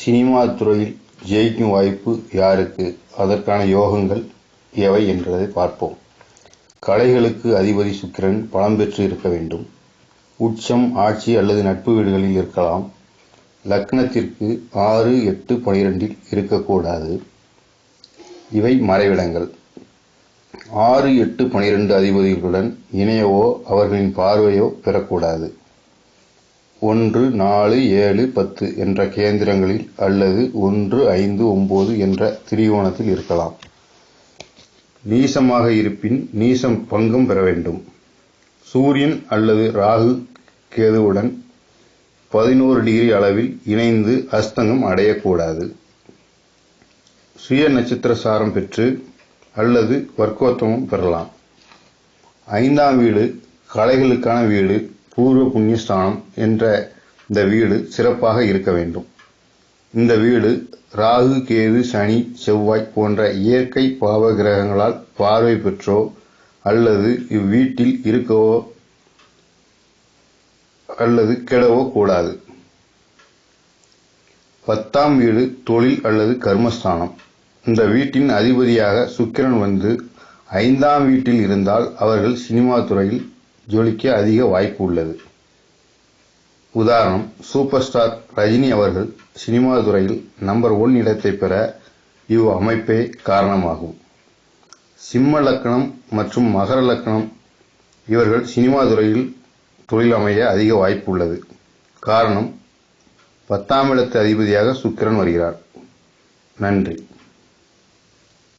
Cinema துறையில் ஜெயிக்கும் வாய்ப்பு யாருக்கு, அதற்கான யோகங்கள் எவை என்பதை பார்ப்போம். கலைகளுக்கு அதிபதி சுக்கிரன் பலம் பெற்று இருக்க வேண்டும். உச்சம், ஆட்சி அல்லது நட்பு வீடுகளில் இருக்கலாம். லக்னத்திற்கு 6, 8, 12 இருக்கக்கூடாது. இவை மறைவிடங்கள். 6, 8, 12 அதிபதிகளுடன் இணையவோ அவர்களின் பார்வையோ பெறக்கூடாது. 1, 4, 7, 10 என்ற கேந்திரங்களில் அல்லது 1, 5, 9 என்ற திரிகோணத்தில் இருக்கலாம். நீசமாக இருப்பின் நீசம் பங்கம் பெற வேண்டும். சூரியன் அல்லது ராகு கேதுவுடன் 11 டிகிரி அளவில் இணைந்து அஸ்தங்கம் அடையக்கூடாது. சுய நட்சத்திர சாரம் பெற்று அல்லது வர்க்கோத்தமம் பெறலாம். 5ஆம் வீடு கலைகளுக்கான வீடு, பூர்வ புண்ணியஸ்தானம் என்ற இந்த வீடு சிறப்பாக இருக்க வேண்டும். இந்த வீடு ராகு, கேது, சனி, செவ்வாய் போன்ற இயற்கை பாவ கிரகங்களால் பார்வை பெற்றோ அல்லது இவ்வீட்டில் இருக்கவோ அல்லது கெடவோ கூடாது. 10ஆம் வீடு தொழில் அல்லது கர்மஸ்தானம். இந்த வீட்டின் அதிபதியாக சுக்கிரன் வந்து 5ஆம் வீட்டில் இருந்தால் அவர்கள் சினிமா துறையில் ஜொலிக்க அதிக வாய்ப்பு உள்ளது. உதாரணம், சூப்பர் ஸ்டார் ரஜினி அவர்கள் சினிமா துறையில் நம்பர் 1 இடத்தை பெற இவ் அமைப்பே காரணமாகும். சிம்ம லக்னம் மற்றும் மகர லக்னம் இவர்கள் சினிமா துறையில் தொழில் அமைய அதிக வாய்ப்பு உள்ளது. காரணம், 10ஆம் இடத்து அதிபதியாக சுக்கிரன் வருகிறார். நன்றி.